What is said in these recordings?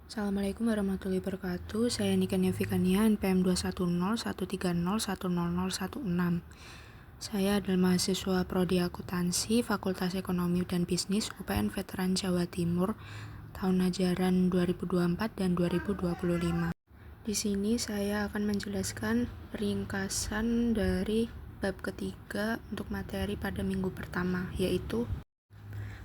Assalamualaikum warahmatullahi wabarakatuh. Saya Nika Nevikania, NPM 21013010016. Saya adalah mahasiswa Prodi Akuntansi, Fakultas Ekonomi dan Bisnis, UPN Veteran Jawa Timur, tahun ajaran 2024 dan 2025. Di sini saya akan menjelaskan ringkasan dari bab ketiga untuk materi pada minggu pertama, yaitu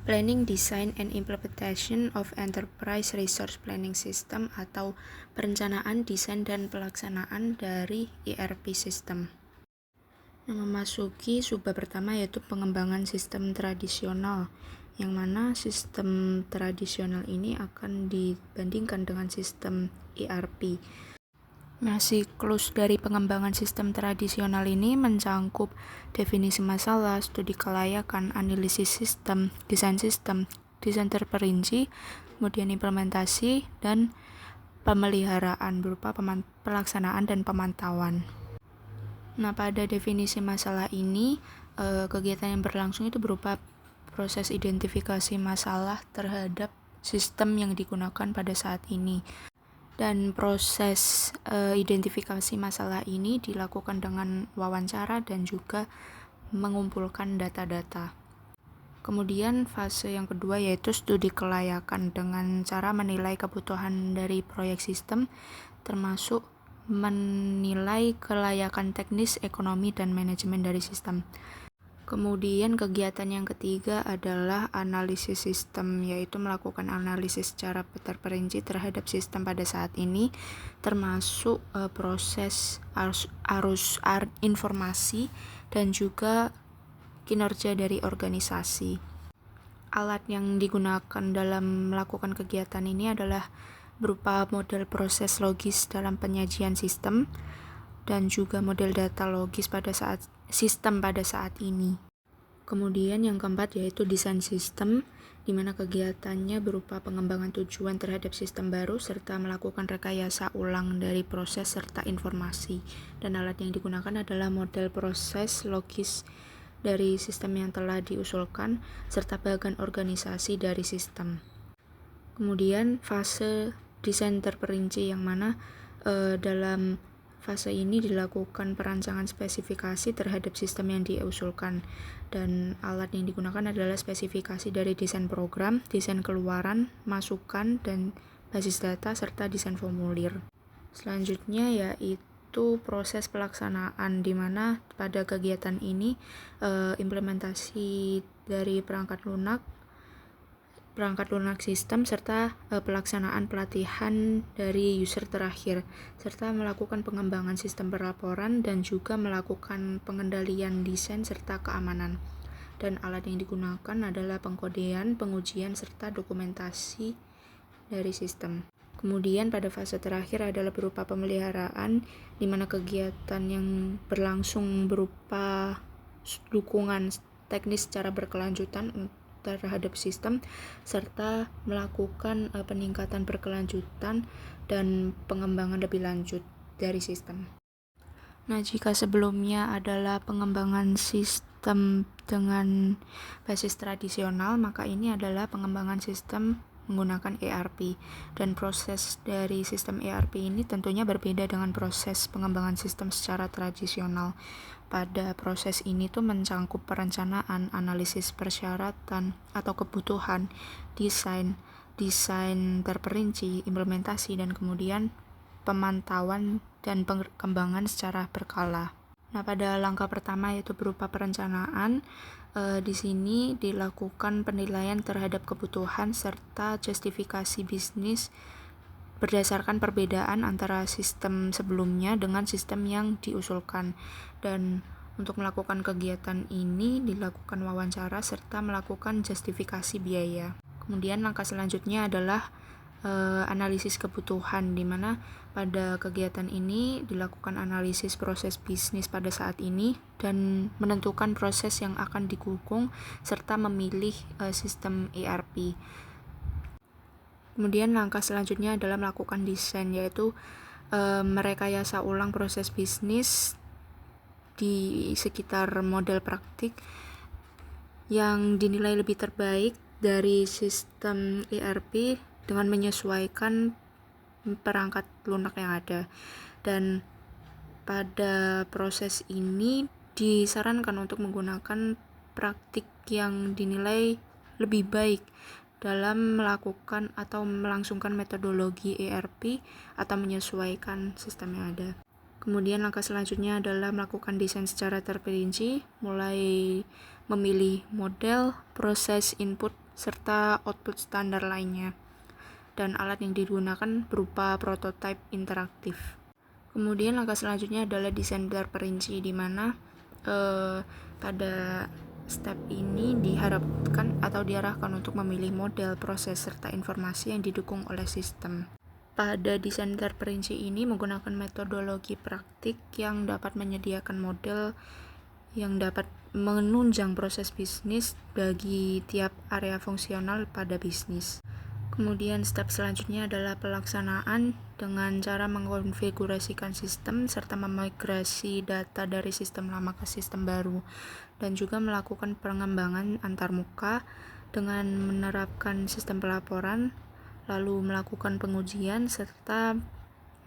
Planning, Design, and Implementation of Enterprise Resource Planning System atau perencanaan, desain, dan pelaksanaan dari ERP System. Memasuki subbab pertama yaitu pengembangan sistem tradisional, yang mana sistem tradisional ini akan dibandingkan dengan sistem ERP. Siklus dari pengembangan sistem tradisional ini mencangkup definisi masalah, studi kelayakan, analisis sistem, desain terperinci, kemudian implementasi, dan pemeliharaan berupa pelaksanaan dan pemantauan. Pada definisi masalah ini, kegiatan yang berlangsung itu berupa proses identifikasi masalah terhadap sistem yang digunakan pada saat ini. Dan proses identifikasi masalah ini dilakukan dengan wawancara dan juga mengumpulkan data-data. Kemudian fase yang kedua yaitu studi kelayakan dengan cara menilai kebutuhan dari proyek sistem, termasuk menilai kelayakan teknis, ekonomi, dan manajemen dari sistem. Kemudian kegiatan yang ketiga adalah analisis sistem, yaitu melakukan analisis secara terperinci terhadap sistem pada saat ini, termasuk proses arus informasi dan juga kinerja dari organisasi. Alat yang digunakan dalam melakukan kegiatan ini adalah berupa model proses logis dalam penyajian sistem dan juga model data logis pada saat sistem pada saat ini. Kemudian yang keempat yaitu desain sistem, di mana kegiatannya berupa pengembangan tujuan terhadap sistem baru serta melakukan rekayasa ulang dari proses serta informasi. Dan alat yang digunakan adalah model proses logis dari sistem yang telah diusulkan serta bagian organisasi dari sistem. Kemudian fase desain terperinci, yang mana dalam fase ini dilakukan perancangan spesifikasi terhadap sistem yang diusulkan, dan alat yang digunakan adalah spesifikasi dari desain program, desain keluaran, masukan, dan basis data, serta desain formulir. Selanjutnya yaitu proses pelaksanaan, di mana pada kegiatan ini implementasi dari perangkat lunak sistem serta pelaksanaan pelatihan dari user terakhir, serta melakukan pengembangan sistem pelaporan dan juga melakukan pengendalian desain serta keamanan. Dan alat yang digunakan adalah pengkodean, pengujian, serta dokumentasi dari sistem. Kemudian pada fase terakhir adalah berupa pemeliharaan, di mana kegiatan yang berlangsung berupa dukungan teknis secara berkelanjutan terhadap sistem, serta melakukan peningkatan berkelanjutan dan pengembangan lebih lanjut dari sistem. Jika sebelumnya adalah pengembangan sistem dengan basis tradisional, maka ini adalah pengembangan sistem menggunakan ERP, dan proses dari sistem ERP ini tentunya berbeda dengan proses pengembangan sistem secara tradisional. Pada proses ini mencangkup perencanaan, analisis persyaratan atau kebutuhan, desain terperinci, implementasi, dan kemudian pemantauan dan pengembangan secara berkala. Pada langkah pertama yaitu berupa perencanaan, di sini dilakukan penilaian terhadap kebutuhan serta justifikasi bisnis berdasarkan perbedaan antara sistem sebelumnya dengan sistem yang diusulkan. Dan untuk melakukan kegiatan ini dilakukan wawancara serta melakukan justifikasi biaya. Kemudian langkah selanjutnya adalah analisis kebutuhan, di mana pada kegiatan ini dilakukan analisis proses bisnis pada saat ini dan menentukan proses yang akan didukung serta memilih sistem ERP. Kemudian langkah selanjutnya adalah melakukan desain, yaitu merekayasa ulang proses bisnis di sekitar model praktik yang dinilai lebih terbaik dari sistem ERP dengan menyesuaikan perangkat lunak yang ada. Dan pada proses ini disarankan untuk menggunakan praktik yang dinilai lebih baik dalam melakukan atau melangsungkan metodologi ERP atau menyesuaikan sistem yang ada. Kemudian langkah selanjutnya adalah melakukan desain secara terperinci, mulai memilih model, proses input, serta output standar lainnya. Dan alat yang digunakan berupa prototipe interaktif. Kemudian langkah selanjutnya adalah desain terperinci, di mana pada step ini diharapkan atau diarahkan untuk memilih model, proses, serta informasi yang didukung oleh sistem. Pada desain terperinci ini menggunakan metodologi praktik yang dapat menyediakan model yang dapat menunjang proses bisnis bagi tiap area fungsional pada bisnis. Kemudian step selanjutnya adalah pelaksanaan dengan cara mengkonfigurasikan sistem serta memigrasi data dari sistem lama ke sistem baru, dan juga melakukan pengembangan antarmuka dengan menerapkan sistem pelaporan, lalu melakukan pengujian serta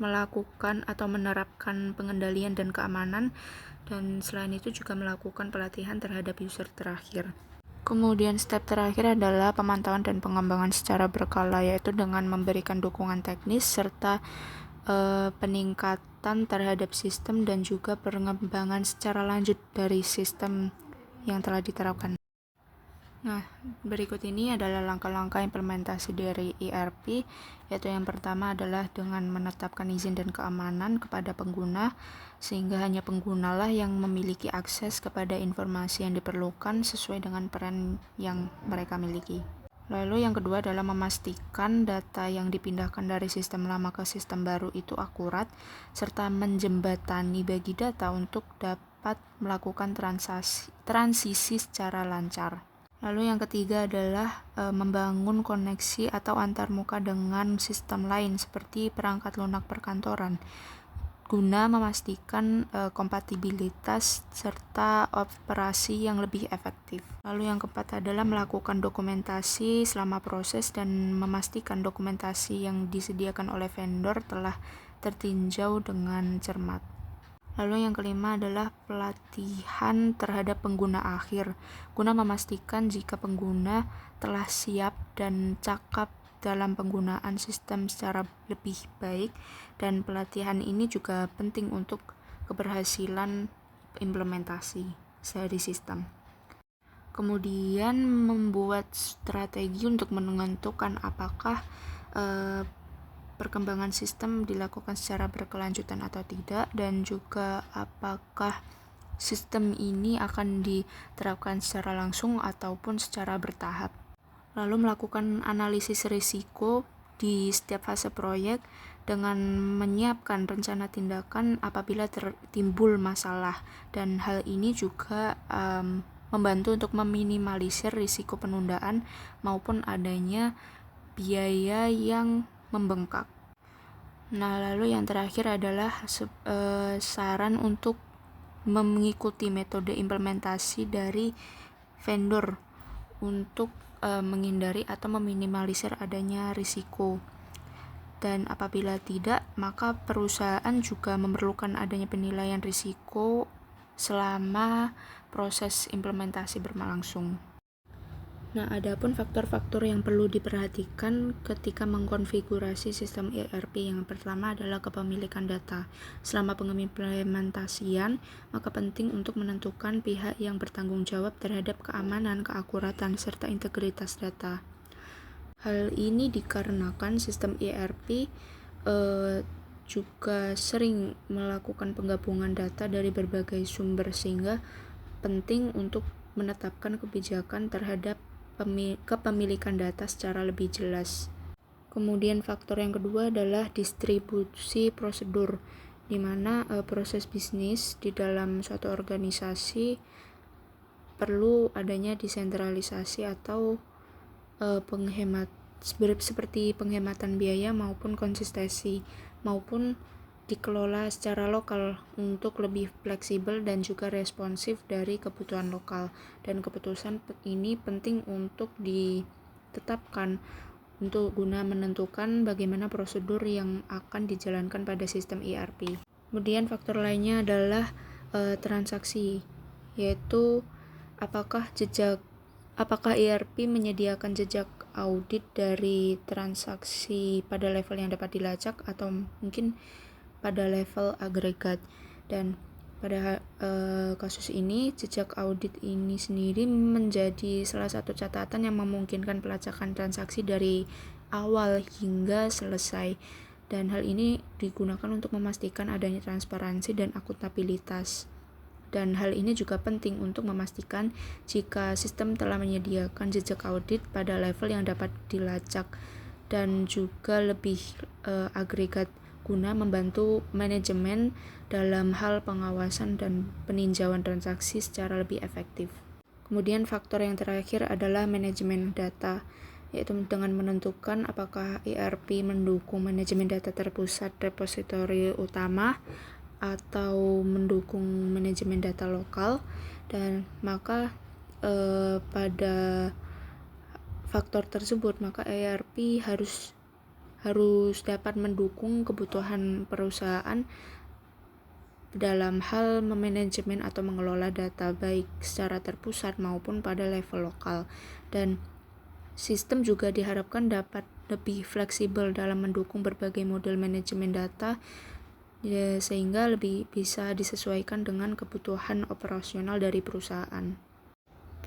melakukan atau menerapkan pengendalian dan keamanan, dan selain itu juga melakukan pelatihan terhadap user terakhir. Kemudian step terakhir adalah pemantauan dan pengembangan secara berkala, yaitu dengan memberikan dukungan teknis serta peningkatan terhadap sistem dan juga pengembangan secara lanjut dari sistem yang telah diterapkan. Nah, berikut ini adalah langkah-langkah implementasi dari ERP, yaitu yang pertama adalah dengan menetapkan izin dan keamanan kepada pengguna, sehingga hanya penggunalah yang memiliki akses kepada informasi yang diperlukan sesuai dengan peran yang mereka miliki. Lalu yang kedua adalah memastikan data yang dipindahkan dari sistem lama ke sistem baru itu akurat, serta menjembatani bagi data untuk dapat melakukan transisi secara lancar. Lalu yang ketiga adalah membangun koneksi atau antarmuka dengan sistem lain seperti perangkat lunak perkantoran guna memastikan kompatibilitas serta operasi yang lebih efektif. Lalu yang keempat adalah melakukan dokumentasi selama proses dan memastikan dokumentasi yang disediakan oleh vendor telah tertinjau dengan cermat. Lalu yang kelima adalah pelatihan terhadap pengguna akhir, guna memastikan jika pengguna telah siap dan cakap dalam penggunaan sistem secara lebih baik, dan pelatihan ini juga penting untuk keberhasilan implementasi dari sistem. Kemudian membuat strategi untuk menentukan apakah perkembangan sistem dilakukan secara berkelanjutan atau tidak, dan juga apakah sistem ini akan diterapkan secara langsung ataupun secara bertahap. Lalu melakukan analisis risiko di setiap fase proyek dengan menyiapkan rencana tindakan apabila timbul masalah, dan hal ini juga membantu untuk meminimalisir risiko penundaan maupun adanya biaya yang membengkak. Nah, lalu yang terakhir adalah saran untuk mengikuti metode implementasi dari vendor untuk menghindari atau meminimalisir adanya risiko. Dan apabila tidak, maka perusahaan juga memerlukan adanya penilaian risiko selama proses implementasi berlangsung. Nah, adapun faktor-faktor yang perlu diperhatikan ketika mengkonfigurasi sistem ERP, yang pertama adalah kepemilikan data. Selama pengimplementasian, maka penting untuk menentukan pihak yang bertanggung jawab terhadap keamanan, keakuratan, serta integritas data. Hal ini dikarenakan sistem ERP juga sering melakukan penggabungan data dari berbagai sumber, sehingga penting untuk menetapkan kebijakan terhadap kepemilikan data secara lebih jelas. Kemudian faktor yang kedua adalah distribusi prosedur, di mana proses bisnis di dalam suatu organisasi perlu adanya desentralisasi atau seperti penghematan biaya maupun konsistensi, maupun dikelola secara lokal untuk lebih fleksibel dan juga responsif dari kebutuhan lokal. Dan keputusan ini penting untuk ditetapkan untuk guna menentukan bagaimana prosedur yang akan dijalankan pada sistem ERP. Kemudian faktor lainnya adalah transaksi, yaitu apakah ERP menyediakan jejak audit dari transaksi pada level yang dapat dilacak atau mungkin pada level agregat. Dan pada kasus ini, jejak audit ini sendiri menjadi salah satu catatan yang memungkinkan pelacakan transaksi dari awal hingga selesai. Dan hal ini digunakan untuk memastikan adanya transparansi dan akuntabilitas. Dan hal ini juga penting untuk memastikan jika sistem telah menyediakan jejak audit pada level yang dapat dilacak dan juga lebih agregat guna membantu manajemen dalam hal pengawasan dan peninjauan transaksi secara lebih efektif. Kemudian faktor yang terakhir adalah manajemen data, yaitu dengan menentukan apakah ERP mendukung manajemen data terpusat repositori utama atau mendukung manajemen data lokal. Dan maka pada faktor tersebut maka ERP harus dapat mendukung kebutuhan perusahaan dalam hal memanajemen atau mengelola data baik secara terpusat maupun pada level lokal. Dan sistem juga diharapkan dapat lebih fleksibel dalam mendukung berbagai model manajemen data, sehingga lebih bisa disesuaikan dengan kebutuhan operasional dari perusahaan.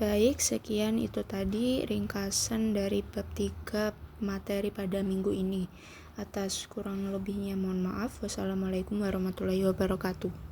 Baik, sekian itu tadi ringkasan dari bab 3 materi pada minggu ini. Atas kurang lebihnya mohon maaf. Wassalamualaikum warahmatullahi wabarakatuh.